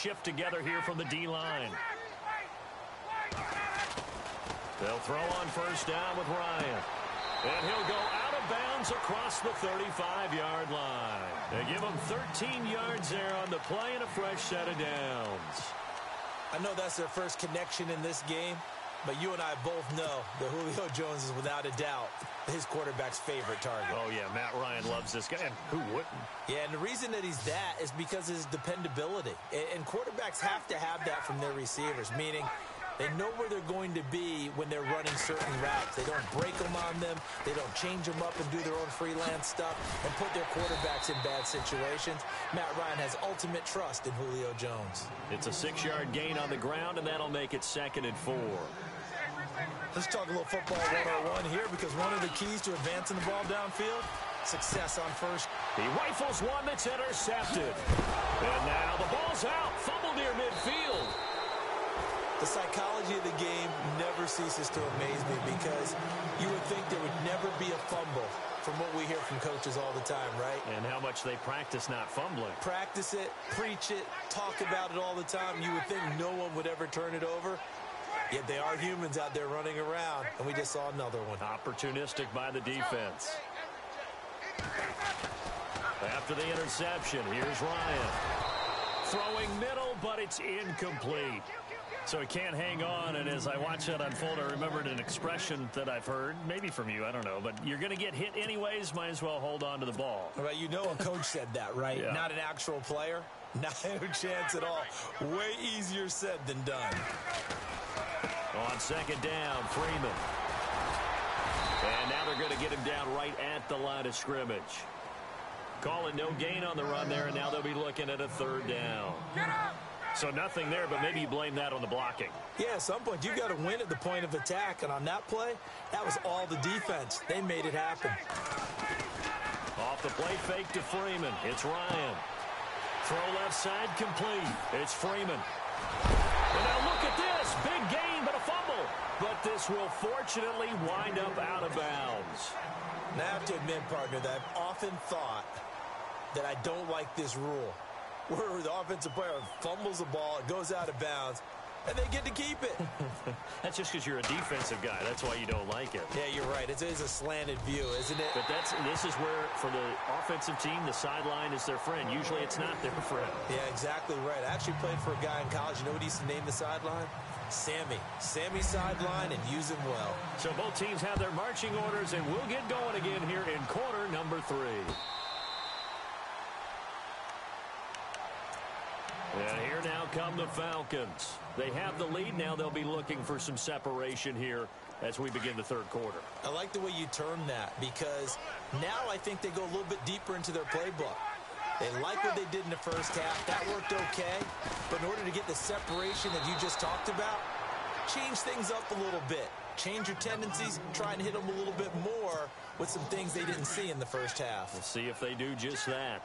shift together here from the D-line. They'll throw on first down with Ryan. And he'll go out of bounds across the 35-yard line. They give him 13 yards there on the play and a fresh set of downs. I know that's their first connection in this game, but you and I both know that Julio Jones is without a doubt his quarterback's favorite target. Oh, yeah, Matt Ryan loves this guy, and who wouldn't? Yeah, and the reason that he's that is because of his dependability. And quarterbacks have to have that from their receivers, meaning they know where they're going to be when they're running certain routes. They don't break them on them. They don't change them up and do their own freelance stuff and put their quarterbacks in bad situations. Matt Ryan has ultimate trust in Julio Jones. It's a 6-yard gain on the ground, and that'll make it 2nd and 4. Let's talk a little football 101 here, because one of the keys to advancing the ball downfield, success on first. He rifles one that's intercepted. And now the ball's out. Fumble near midfield. The psychology of the game never ceases to amaze me, because you would think there would never be a fumble from what we hear from coaches all the time, right? And how much they practice not fumbling. Practice it, preach it, talk about it all the time. You would think no one would ever turn it over. Yet they are humans out there running around, and we just saw another one. Opportunistic by the defense. After the interception, here's Ryan. Throwing middle, but it's incomplete. So he can't hang on, and as I watch that unfold, I remembered an expression that I've heard, maybe from you, I don't know, but you're going to get hit anyways, might as well hold on to the ball. Right, you know a coach said that, right? Yeah. Not an actual player. Not a chance at all. Way easier said than done. On 2nd down, Freeman. And now they're going to get him down right at the line of scrimmage. Calling no gain on the run there, and now they'll be looking at a 3rd down. So nothing there, but maybe you blame that on the blocking. Yeah, at some point, you've got to win at the point of attack. And on that play, that was all the defense. They made it happen. Off the play fake to Freeman. It's Ryan. Throw left side complete. It's Freeman. And now look at this. Big gain, but a fumble. But this will fortunately wind up out of bounds. Now, I have to admit, partner, that I've often thought that I don't like this rule, where the offensive player fumbles the ball, it goes out of bounds, and they get to keep it. That's just because you're a defensive guy. That's why you don't like it. Yeah, you're right. It is a slanted view, isn't it? But this is where, for the offensive team, the sideline is their friend. Usually it's not their friend. Yeah, exactly right. I actually played for a guy in college. You know what he used to name the sideline? Sammy. Sammy sideline, and use him well. So both teams have their marching orders, and we'll get going again here in quarter number 3. And here now come the Falcons. They have the lead. Now they'll be looking for some separation here as we begin the 3rd quarter. I like the way you term that, because now I think they go a little bit deeper into their playbook. They like what they did in the first half. That worked okay. But in order to get the separation that you just talked about, change things up a little bit. Change your tendencies. Try and hit them a little bit more with some things they didn't see in the first half. We'll see if they do just that.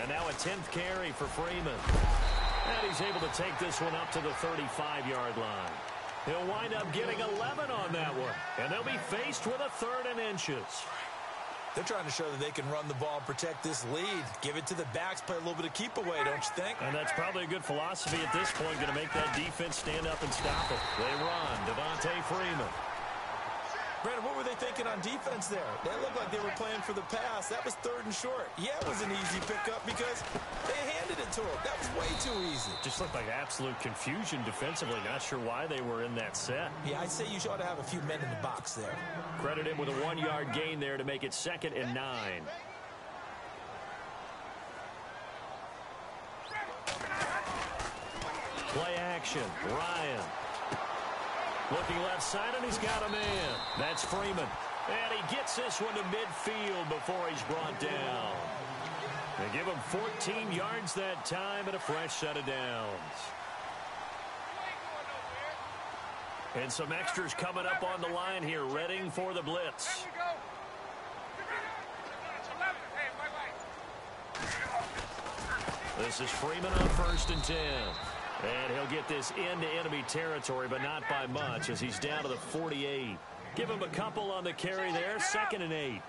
And now a 10th carry for Freeman. And he's able to take this one up to the 35-yard line. He'll wind up getting 11 on that one. And they'll be faced with a 3rd and inches. They're trying to show that they can run the ball and protect this lead. Give it to the backs, play a little bit of keep away, don't you think? And that's probably a good philosophy at this point, going to make that defense stand up and stop it. They run. Devontae Freeman. Brandon, what were they thinking on defense there? They looked like they were playing for the pass. That was 3rd and short. Yeah, it was an easy pickup because they handed it to him. That was way too easy. Just looked like absolute confusion defensively. Not sure why they were in that set. Yeah, I'd say you ought to have a few men in the box there. Credit him with a 1-yard gain there to make it 2nd and 9. Play action. Ryan. Looking left side, and he's got a man. That's Freeman. And he gets this one to midfield before he's brought down. They give him 14 yards that time and a fresh set of downs. And some extras coming up on the line here, readying for the blitz. This is Freeman on 1st and 10. And he'll get this into enemy territory, but not by much, as he's down to the 48. Give him a couple on the carry there, 2nd and 8.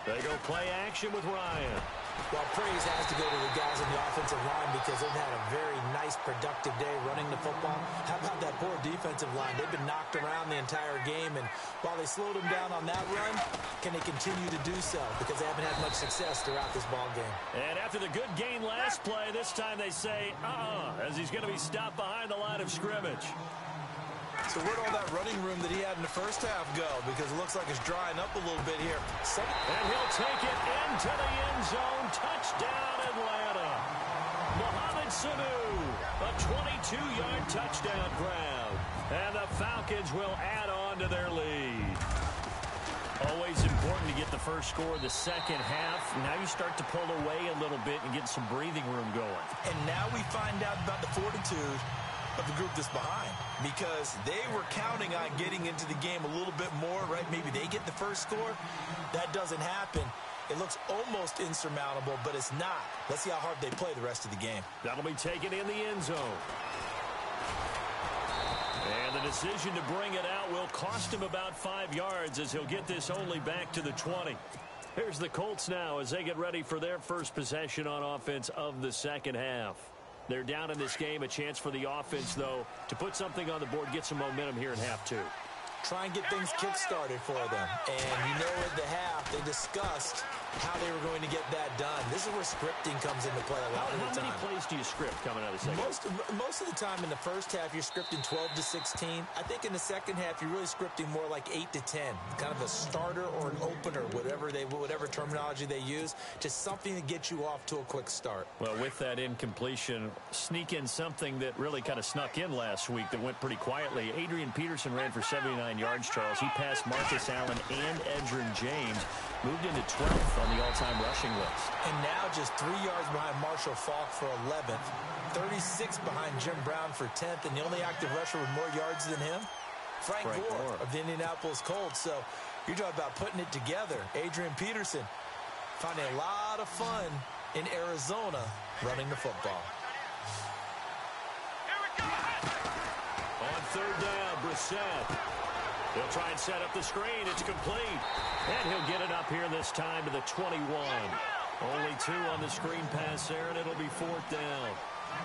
They go play action with Ryan. Well, praise has to go to the guys on the offensive line because they've had a very nice, productive day running the football. How about that poor defensive line? They've been knocked around the entire game, and while they slowed them down on that run, can they continue to do so? Because they haven't had much success throughout this ball game. And after the good game last play, this time they say, as he's going to be stopped behind the line of scrimmage. So where'd all that running room that he had in the first half go? Because it looks like it's drying up a little bit here. And he'll take it into the end zone. Touchdown, Atlanta. Mohamed Sanu, a 22-yard touchdown grab. And the Falcons will add on to their lead. Always important to get the first score of the second half. Now you start to pull away a little bit and get some breathing room going. And now we find out about the fortitude of the group that's behind, because they were counting on getting into the game a little bit more, right? Maybe they get the first score. That doesn't happen. It looks almost insurmountable, but it's not. Let's see how hard they play the rest of the game. That'll be taken in the end zone. And the decision to bring it out will cost him about 5 yards as he'll get this only back to the 20. Here's the Colts now as they get ready for their first possession on offense of the second half. They're down in this game. A chance for the offense, though, to put something on the board, get some momentum here in half two. Try and get things kick-started for them. And you know at the half, they discussed how they were going to get that done. This is where scripting comes into play a lot of the time. How many plays do you script coming out of the second? Most of the time in the first half, you're scripting 12 to 16. I think in the second half, you're really scripting more like 8 to 10. Kind of a starter or an opener, whatever terminology they use. Just something to get you off to a quick start. Well, with that incompletion, sneak in something that really kind of snuck in last week that went pretty quietly. Adrian Peterson ran for 79 yards, Charles. He passed Marcus Allen and Edgerrin James. Moved into 12th on the all-time rushing list. And now just 3 yards behind Marshall Faulk for 11th. 36 behind Jim Brown for 10th. And the only active rusher with more yards than him, Frank Gore of the Indianapolis Colts. So you're talking about putting it together. Adrian Peterson finding a lot of fun in Arizona running the football. On third down, Brissett. He'll try and set up the screen. It's complete. And he'll get it up here this time to the 21. Only 2 on the screen pass there, and it'll be fourth down.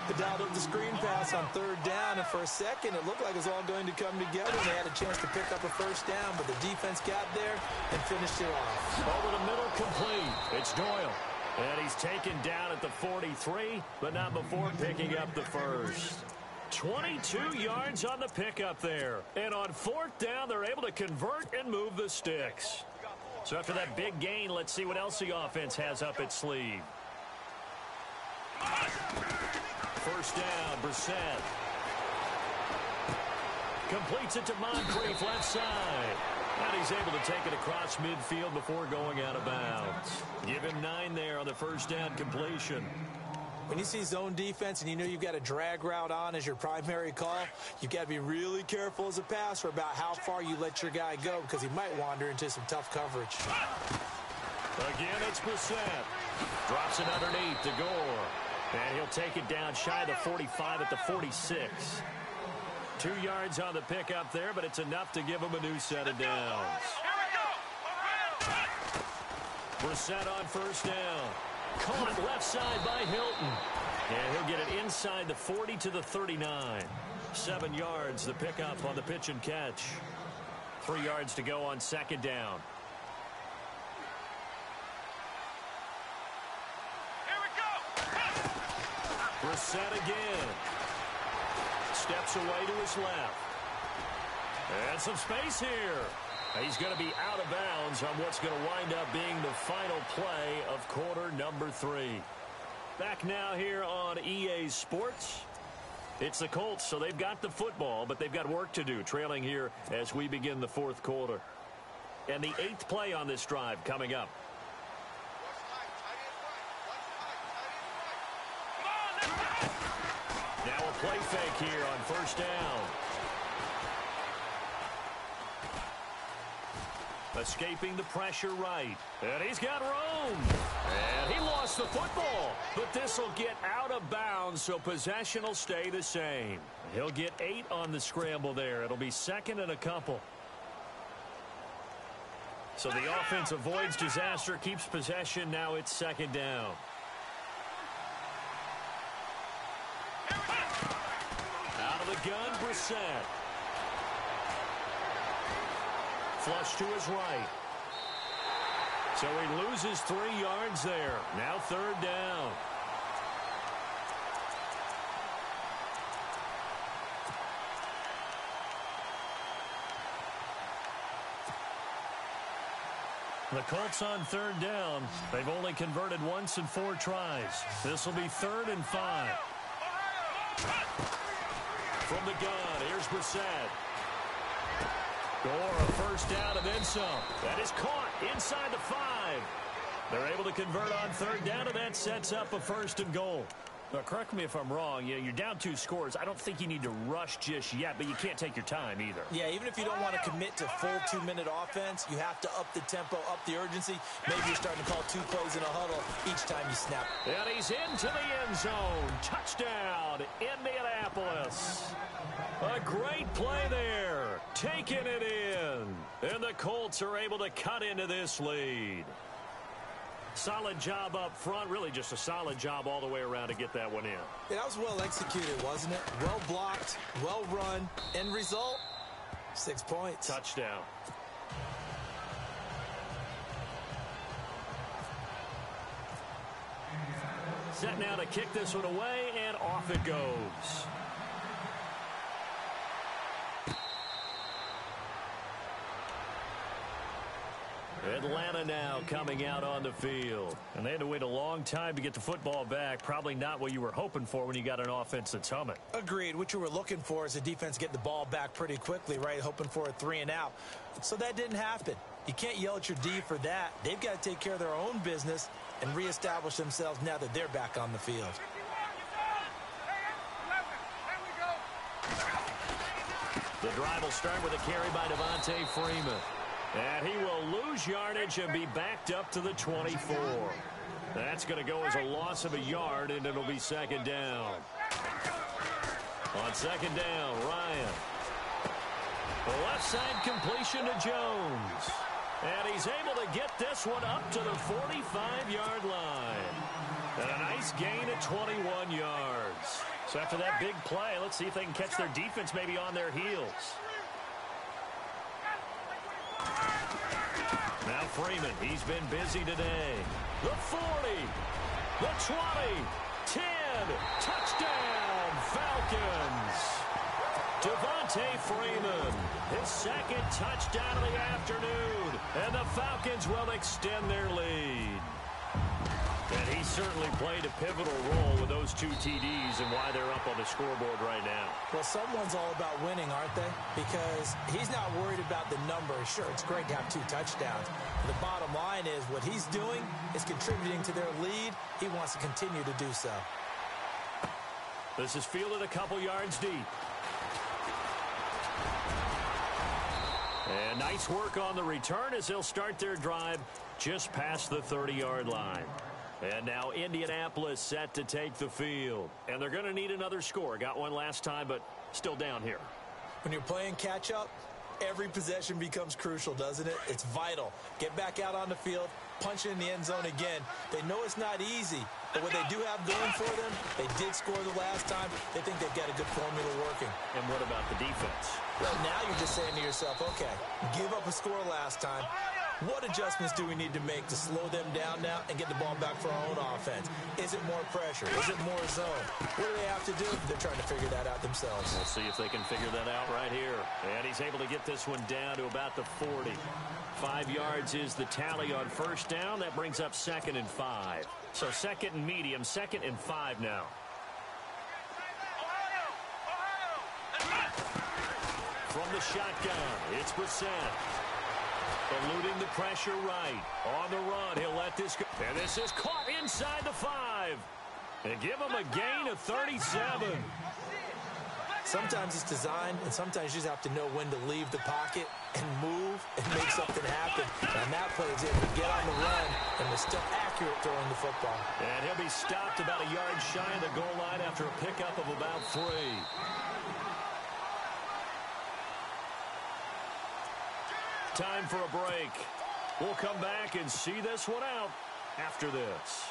They dialed up the screen pass on third down, and for a second, it looked like it was all going to come together, and they had a chance to pick up a first down, but the defense got there and finished it off. Over the middle, complete. It's Doyle. And he's taken down at the 43, but not before picking up the first. 22 yards on the pickup there. And on fourth down, they're able to convert and move the sticks. So after that big gain, let's see what else the offense has up its sleeve. First down, Brissett. Completes it to Moncrief, left side. And he's able to take it across midfield before going out of bounds. Give him 9 there on the first down completion. When you see zone defense and you know you've got a drag route on as your primary call, you've got to be really careful as a passer about how far you let your guy go because he might wander into some tough coverage. Again, it's Brissett. Drops it underneath to Gore. And he'll take it down shy of the 45 at the 46. 2 yards on the pickup there, but it's enough to give him a new set of downs. Brissett on first down. Caught left side by Hilton. And he'll get it inside the 40 to the 39. 7 yards, the pickup on the pitch and catch. 3 yards to go on second down. Here we go. Brissett again. Steps away to his left. And some space here. He's going to be out of bounds on what's going to wind up being the final play of quarter number 3. Back now here on EA Sports. It's the Colts, so they've got the football, but they've got work to do, trailing here as we begin the fourth quarter. And the 8th play on this drive coming up. Now a play fake here on first down. Escaping the pressure right. And he's got room. And he lost the football. But this will get out of bounds, so possession will stay the same. He'll get 8 on the scramble there. It'll be second and a couple. So the offense avoids disaster, keeps possession. Now it's second down. Out of the gun, Brissett. Flush to his right. So he loses 3 yards there. Now third down. The Colts on third down. They've only converted once in 4 tries. This will be 3rd and 5. From the gun, here's Brissett. Gore, a first down and then some. That is caught inside the 5. They're able to convert on third down, and that sets up a 1st and goal. Now, correct me if I'm wrong. You're down 2 scores. I don't think you need to rush just yet, but you can't take your time either. Yeah, even if you don't want to commit to full 2-minute offense, you have to up the tempo, up the urgency. Maybe you're starting to call 2 plays in a huddle each time you snap. And he's into the end zone. Touchdown, Indianapolis. A great play there. Taking it in. And the Colts are able to cut into this lead. Solid job up front. Really just a solid job all the way around to get that one in. Yeah, that was well executed, wasn't it? Well blocked, well run. End result, 6 points. Touchdown. Set now to kick this one away, and off it goes. Atlanta now coming out on the field. And they had to wait a long time to get the football back. Probably not what you were hoping for when you got an offense that's humming. Agreed. What you were looking for is the defense get the ball back pretty quickly, right? Hoping for a 3 and out. So that didn't happen. You can't yell at your D for that. They've got to take care of their own business and reestablish themselves now that they're back on the field. The drive will start with a carry by Devontae Freeman. And he will lose yardage and be backed up to the 24. That's going to go as a loss of a yard, and it'll be second down. On second down, Ryan. The left side completion to Jones. And he's able to get this one up to the 45-yard line. And a nice gain of 21 yards. So after that big play, let's see if they can catch their defense maybe on their heels. Now Freeman, he's been busy today. The 40, the 20, 10, touchdown, Falcons. Devontae Freeman, his 2nd touchdown of the afternoon, and the Falcons will extend their lead. And he certainly played a pivotal role with those 2 TDs and why they're up on the scoreboard right now. Well, someone's all about winning, aren't they? Because he's not worried about the number. Sure, it's great to have 2 touchdowns. But the bottom line is what he's doing is contributing to their lead. He wants to continue to do so. This is fielded a couple yards deep. And nice work on the return as they'll start their drive just past the 30-yard line. And now Indianapolis set to take the field. And they're going to need another score. Got one last time, but still down here. When you're playing catch-up, every possession becomes crucial, doesn't it? It's vital. Get back out on the field, punch it in the end zone again. They know it's not easy, but what they do have going for them, they did score the last time. They think they've got a good formula working. And what about the defense? Well, now you're just saying to yourself, okay, give up a score last time. What adjustments do we need to make to slow them down now and get the ball back for our own offense? Is it more pressure? Is it more zone? What do they have to do? They're trying to figure that out themselves. We'll see if they can figure that out right here. And he's able to get this one down to about the 40. 5 yards is the tally on first down. That brings up 2nd and 5. So 2nd and medium, 2nd and 5 now. From the shotgun, it's Brissett. Eluding the pressure right. On the run, he'll let this go. And this is caught inside the 5. And give him a gain of 37. Sometimes it's designed, and sometimes you just have to know when to leave the pocket and move and make something happen. And that play is able to get on the run and was still accurate throwing the football. And he'll be stopped about a yard shy of the goal line after a pickup of about 3. Time for a break. We'll come back and see this one out after this.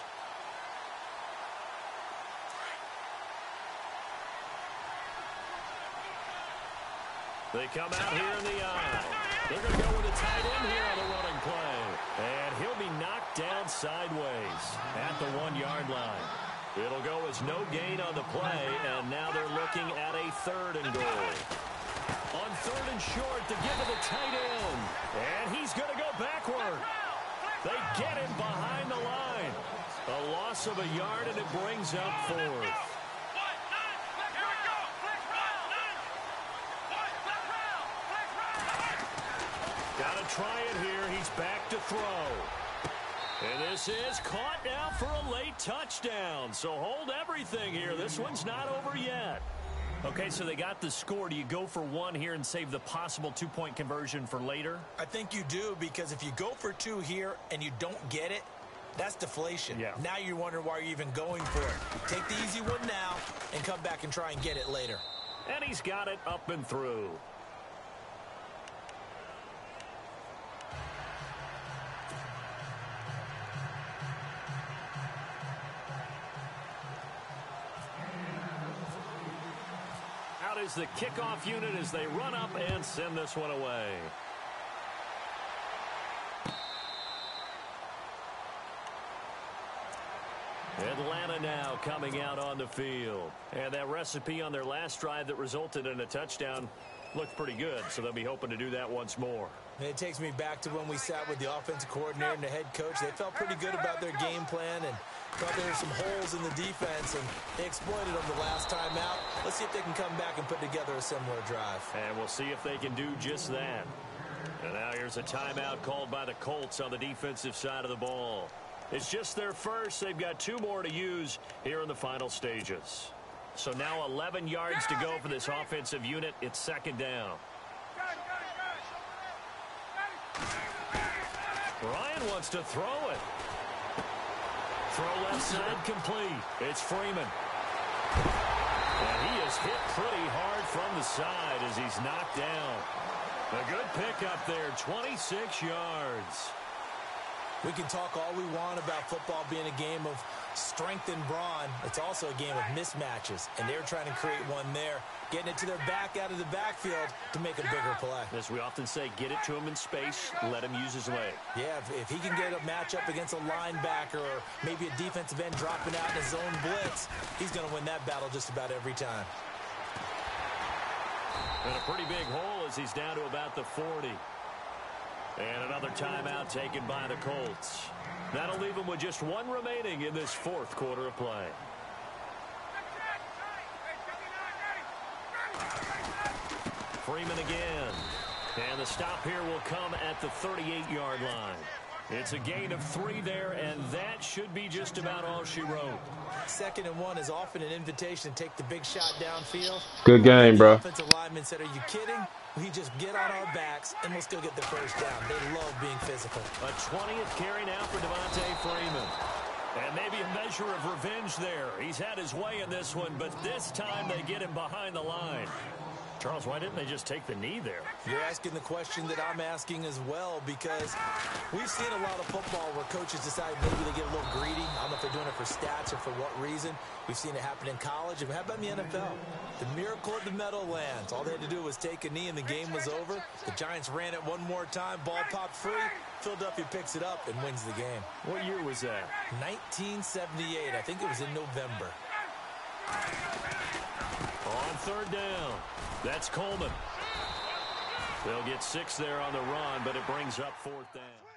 They come out here in the eye. They're going to go with a tight end here on the running play. And he'll be knocked down sideways at the 1-yard line. It'll go as no gain on the play, and now they're looking at a 3rd and goal. On 3rd and short to give to the tight end. And he's going to go backward. They get him behind the line. A loss of a yard, and it brings up 4th. Got to try it here. He's back to throw. And this is caught now for a late touchdown. So hold everything here. This one's not over yet. Okay, so they got the score. Do you go for 1 here and save the possible 2-point conversion for later? I think you do, because if you go for 2 here and you don't get it, that's deflation. Yeah. Now you're wondering why you're even going for it. Take the easy one now and come back and try and get it later. And he's got it up and through. Out is the kickoff unit as they run up and send this one away. Atlanta now coming out on the field. And that recipe on their last drive that resulted in a touchdown looked pretty good, so they'll be hoping to do that once more. And it takes me back to when we sat with the offensive coordinator and the head coach. They felt pretty good about their game plan and thought there were some holes in the defense, and they exploited them the last time out. Let's see if they can come back and put together a similar drive. And we'll see if they can do just that. And now here's a timeout called by the Colts on the defensive side of the ball. It's just their first. They've got 2 more to use here in the final stages. So now 11 yards to go for this offensive unit. It's 2nd down. Ryan wants to throw it. Throw left side complete. It's Freeman. And he is hit pretty hard from the side as he's knocked down. A good pickup there, 26 yards. We can talk all we want about football being a game of strength and brawn. It's also a game of mismatches, and they're trying to create one there, getting it to their back out of the backfield to make a bigger play. As we often say, get it to him in space, let him use his leg. Yeah, if he can get a matchup against a linebacker or maybe a defensive end dropping out in his own blitz, he's going to win that battle just about every time. And a pretty big hole as he's down to about the 40. And another timeout taken by the Colts. That'll leave them with just 1 remaining in this 4th quarter of play. Freeman again. And the stop here will come at the 38-yard line. It's a gain of 3 there, and that should be just about all she wrote. 2nd and 1 is often an invitation to take the big shot downfield. Good game, bro. Offensive lineman said, "Are you kidding? We just get on our backs and let's go get the first down." They love being physical. A 20th carry now for Devontae Freeman. And maybe a measure of revenge there. He's had his way in this one, but this time they get him behind the line. Charles, why didn't they just take the knee there? You're asking the question that I'm asking as well, because we've seen a lot of football where coaches decide maybe they get a little greedy. I don't know if they're doing it for stats or for what reason. We've seen it happen in college. And how about in the NFL? The miracle of the Meadowlands. All they had to do was take a knee and the game was over. The Giants ran it one more time. Ball popped free. Philadelphia picks it up and wins the game. What year was that? 1978. I think it was in November. On 3rd down. That's Coleman. They'll get 6 there on the run, but it brings up 4th down.